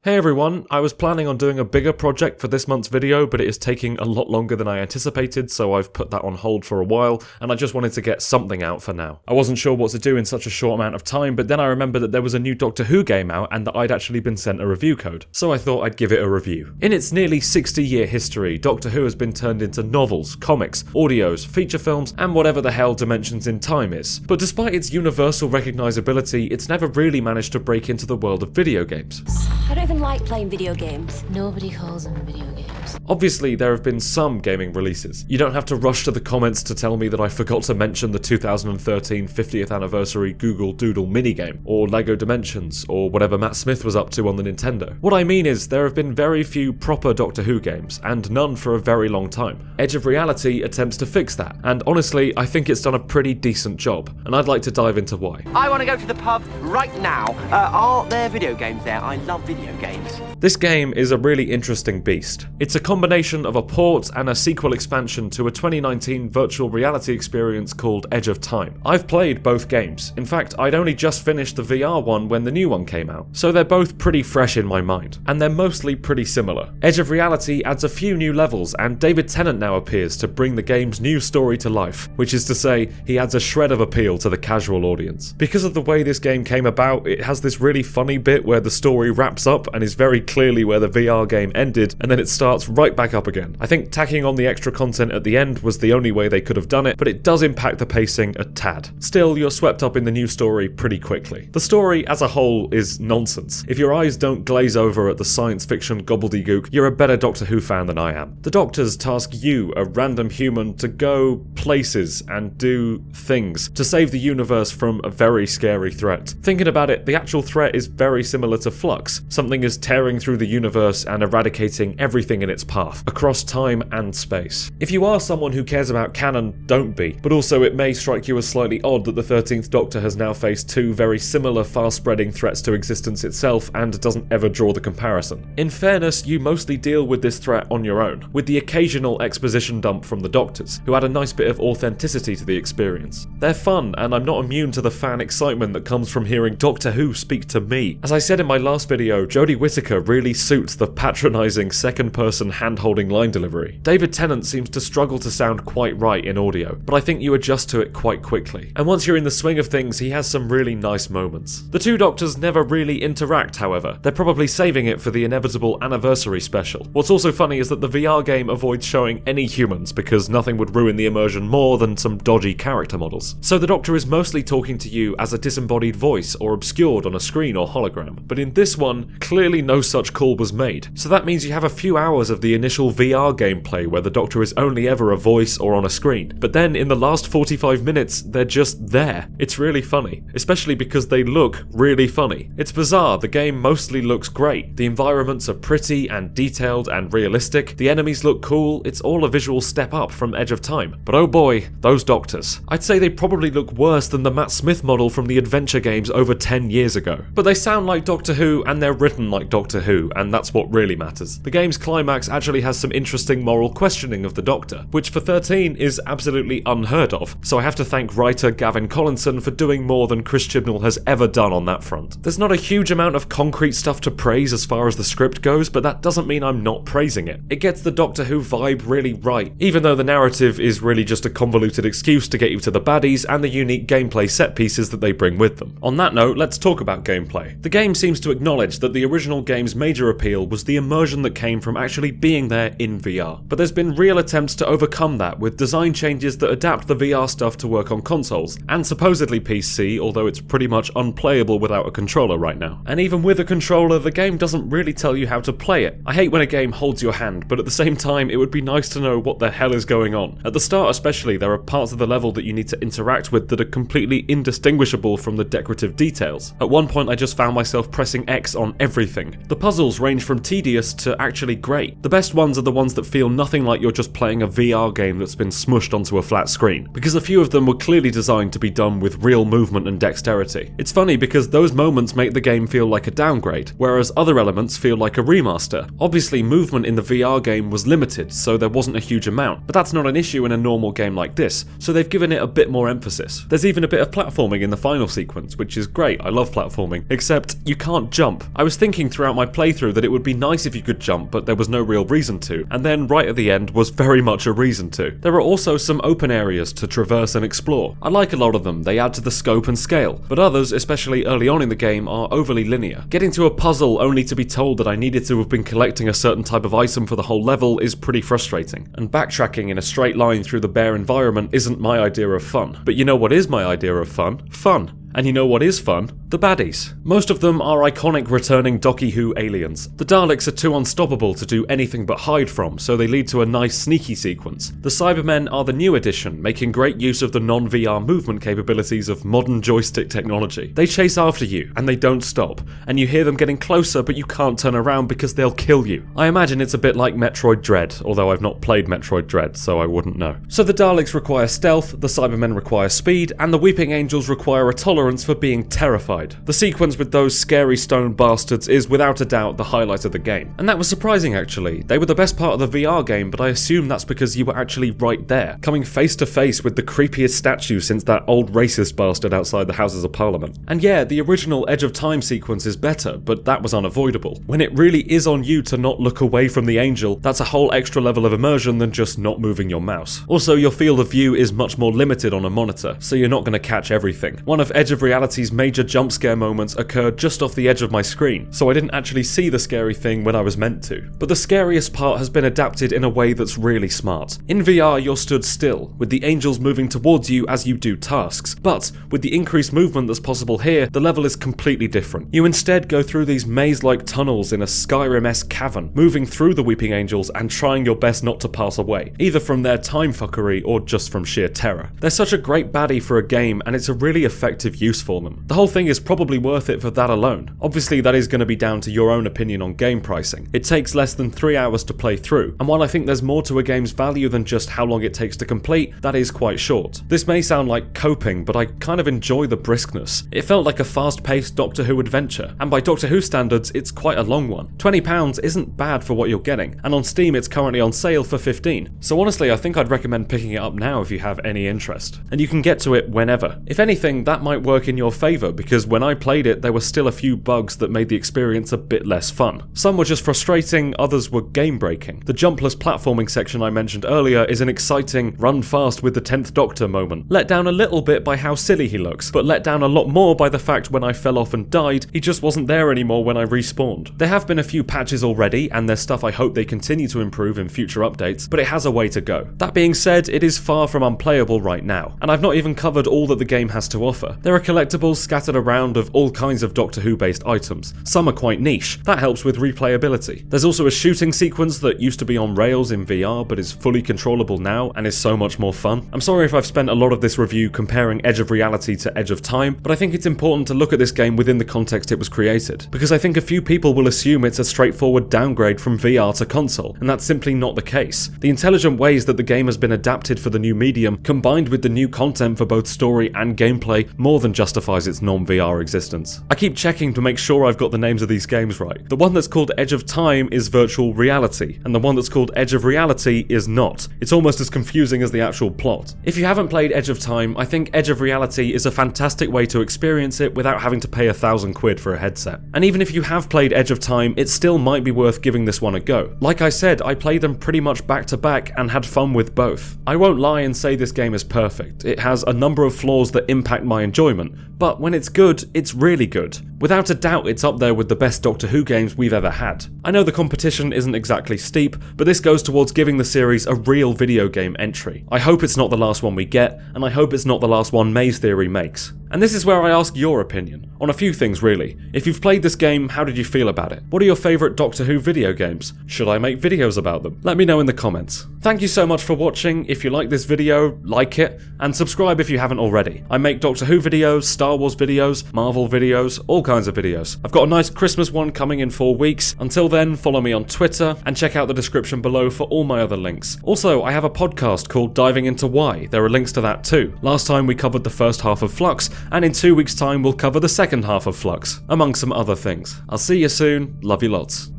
Hey everyone, I was planning on doing a bigger project for this month's video, but it is taking a lot longer than I anticipated, so I've put that on hold for a while, and I just wanted to get something out for now. I wasn't sure what to do in such a short amount of time, but then I remembered that there was a new Doctor Who game out and that I'd actually been sent a review code, so I thought I'd give it a review. In its nearly 60-year history, Doctor Who has been turned into novels, comics, audios, feature films, and whatever the hell Dimensions in Time is. But despite its universal recognizability, it's never really managed to break into the world of video games. I don't even like playing video games. Nobody calls them video games. Obviously, there have been some gaming releases. You don't have to rush to the comments to tell me that I forgot to mention the 2013 50th anniversary Google Doodle minigame, or LEGO Dimensions, or whatever Matt Smith was up to on the Nintendo. What I mean is, there have been very few proper Doctor Who games, and none for a very long time. Edge of Reality attempts to fix that, and honestly, I think it's done a pretty decent job, and I'd like to dive into why. I want to go to the pub right now. Are there video games there? I love video games. This game is a really interesting beast. It's a combination of a port and a sequel expansion to a 2019 virtual reality experience called Edge of Time. I've played both games. In fact, I'd only just finished the VR one when the new one came out, so they're both pretty fresh in my mind, and they're mostly pretty similar. Edge of Reality adds a few new levels, and David Tennant now appears to bring the game's new story to life, which is to say, he adds a shred of appeal to the casual audience. Because of the way this game came about, it has this really funny bit where the story wraps up and is very clearly where the VR game ended, and then it starts right back up again. I think tacking on the extra content at the end was the only way they could have done it, but it does impact the pacing a tad. Still, you're swept up in the new story pretty quickly. The story as a whole is nonsense. If your eyes don't glaze over at the science fiction gobbledygook, you're a better Doctor Who fan than I am. The Doctors task you, a random human, to go places and do things to save the universe from a very scary threat. Thinking about it, the actual threat is very similar to Flux. Something is tearing through the universe and eradicating everything in its path, across time and space. If you are someone who cares about canon, don't be, but also it may strike you as slightly odd that the 13th Doctor has now faced two very similar fast-spreading threats to existence itself and doesn't ever draw the comparison. In fairness, you mostly deal with this threat on your own, with the occasional exposition dump from the Doctors, who add a nice bit of authenticity to the experience. They're fun, and I'm not immune to the fan excitement that comes from hearing Doctor Who speak to me. As I said in my last video, Jodie Whittaker really suits the patronising second-person hand-holding line delivery. David Tennant seems to struggle to sound quite right in audio, but I think you adjust to it quite quickly. And once you're in the swing of things, he has some really nice moments. The two Doctors never really interact, however. They're probably saving it for the inevitable anniversary special. What's also funny is that the VR game avoids showing any humans, because nothing would ruin the immersion more than some dodgy character models. So the Doctor is mostly talking to you as a disembodied voice or obscured on a screen or hologram. But in this one, clearly no such call was made. So that means you have a few hours of the initial VR gameplay where the Doctor is only ever a voice or on a screen. But then in the last 45 minutes, they're just there. It's really funny, especially because they look really funny. It's bizarre, the game mostly looks great. The environments are pretty and detailed and realistic. The enemies look cool. It's all a visual step up from Edge of Time. But oh boy, those Doctors. I'd say they probably look worse than the Matt Smith model from the adventure games over 10 years ago. But they sound like Doctor Who and they're written like Doctor Who, and that's what really matters. The game's climax actually has some interesting moral questioning of the Doctor, which for 13 is absolutely unheard of, so I have to thank writer Gavin Collinson for doing more than Chris Chibnall has ever done on that front. There's not a huge amount of concrete stuff to praise as far as the script goes, but that doesn't mean I'm not praising it. It gets the Doctor Who vibe really right, even though the narrative is really just a convoluted excuse to get you to the baddies and the unique gameplay set pieces that they bring with them. On that note, let's talk about gameplay. The game seems to acknowledge that the original game's major appeal was the immersion that came from actually being there in VR. But there's been real attempts to overcome that with design changes that adapt the VR stuff to work on consoles, and supposedly PC, although it's pretty much unplayable without a controller right now. And even with a controller, the game doesn't really tell you how to play it. I hate when a game holds your hand, but at the same time, it would be nice to know what the hell is going on. At the start especially, there are parts of the level that you need to interact with that are completely indistinguishable from the decorative details. At one point I just found myself pressing X on everything. The puzzles range from tedious to actually great. The best ones are the ones that feel nothing like you're just playing a VR game that's been smushed onto a flat screen, because a few of them were clearly designed to be done with real movement and dexterity. It's funny because those moments make the game feel like a downgrade, whereas other elements feel like a remaster. Obviously, movement in the VR game was limited, so there wasn't a huge amount, but that's not an issue in a normal game like this, so they've given it a bit more emphasis. There's even a bit of platforming in the final sequence, which is great. I love platforming, except you can't jump. I was thinking throughout my playthrough that it would be nice if you could jump, but there was no real reason to, and then right at the end was very much a reason to. There are also some open areas to traverse and explore. I like a lot of them, they add to the scope and scale, but others, especially early on in the game, are overly linear. Getting to a puzzle only to be told that I needed to have been collecting a certain type of item for the whole level is pretty frustrating, and backtracking in a straight line through the bare environment isn't my idea of fun. But you know what is my idea of fun? Fun. And you know what is fun? The baddies. Most of them are iconic returning Doctor Who aliens. The Daleks are too unstoppable to do anything but hide from, so they lead to a nice sneaky sequence. The Cybermen are the new addition, making great use of the non-VR movement capabilities of modern joystick technology. They chase after you, and they don't stop, and you hear them getting closer but you can't turn around because they'll kill you. I imagine it's a bit like Metroid Dread, although I've not played Metroid Dread, so I wouldn't know. So the Daleks require stealth, the Cybermen require speed, and the Weeping Angels require a tolerance for being terrified. The sequence with those scary stone bastards is without a doubt the highlight of the game. And that was surprising actually. They were the best part of the VR game, but I assume that's because you were actually right there, coming face to face with the creepiest statue since that old racist bastard outside the Houses of Parliament. And yeah, the original Edge of Time sequence is better, but that was unavoidable. When it really is on you to not look away from the angel, that's a whole extra level of immersion than just not moving your mouse. Also, your field of view is much more limited on a monitor, so you're not going to catch everything. One of Edge of Reality's major jump scare moments occurred just off the edge of my screen, so I didn't actually see the scary thing when I was meant to. But the scariest part has been adapted in a way that's really smart. In VR, you're stood still, with the angels moving towards you as you do tasks, but with the increased movement that's possible here, the level is completely different. You instead go through these maze-like tunnels in a Skyrim-esque cavern, moving through the Weeping Angels and trying your best not to pass away, either from their time fuckery or just from sheer terror. They're such a great baddie for a game, and it's a really effective use for them. The whole thing is probably worth it for that alone. Obviously, that is going to be down to your own opinion on game pricing. It takes less than 3 hours to play through, and while I think there's more to a game's value than just how long it takes to complete, that is quite short. This may sound like coping, but I kind of enjoy the briskness. It felt like a fast-paced Doctor Who adventure, and by Doctor Who standards, it's quite a long one. £20 isn't bad for what you're getting, and on Steam it's currently on sale for $15. So honestly, I think I'd recommend picking it up now if you have any interest. And you can get to it whenever. If anything, that might work in your favour, because when I played it, there were still a few bugs that made the experience a bit less fun. Some were just frustrating, others were game-breaking. The jumpless platforming section I mentioned earlier is an exciting run fast with the 10th Doctor moment. Let down a little bit by how silly he looks, but let down a lot more by the fact when I fell off and died, he just wasn't there anymore when I respawned. There have been a few patches already, and there's stuff I hope they continue to improve in future updates, but it has a way to go. That being said, it is far from unplayable right now, and I've not even covered all that the game has to offer. There are collectibles scattered around of all kinds of Doctor Who based items. Some are quite niche. That helps with replayability. There's also a shooting sequence that used to be on rails in VR but is fully controllable now and is so much more fun. I'm sorry if I've spent a lot of this review comparing Edge of Reality to Edge of Time, but I think it's important to look at this game within the context it was created, because I think a few people will assume it's a straightforward downgrade from VR to console, and that's simply not the case. The intelligent ways that the game has been adapted for the new medium, combined with the new content for both story and gameplay, more than justifies its non-VR existence. I keep checking to make sure I've got the names of these games right. The one that's called Edge of Time is virtual reality, and the one that's called Edge of Reality is not. It's almost as confusing as the actual plot. If you haven't played Edge of Time, I think Edge of Reality is a fantastic way to experience it without having to pay £1,000 for a headset. And even if you have played Edge of Time, it still might be worth giving this one a go. Like I said, I played them pretty much back to back and had fun with both. I won't lie and say this game is perfect. It has a number of flaws that impact my enjoyment, but when it's good, it's really good. Without a doubt, it's up there with the best Doctor Who games we've ever had. I know the competition isn't exactly steep, but this goes towards giving the series a real video game entry. I hope it's not the last one we get, and I hope it's not the last one Maze Theory makes. And this is where I ask your opinion, on a few things really. If you've played this game, how did you feel about it? What are your favourite Doctor Who video games? Should I make videos about them? Let me know in the comments. Thank you so much for watching. If you like this video, like it, and subscribe if you haven't already. I make Doctor Who videos, Star Wars videos, Marvel videos, all kinds of videos. I've got a nice Christmas one coming in 4 weeks. Until then, follow me on Twitter and check out the description below for all my other links. Also, I have a podcast called Diving Into Why. There are links to that too. Last time we covered the first half of Flux, and in 2 weeks' time we'll cover the second half of Flux, among some other things. I'll see you soon. Love you lots.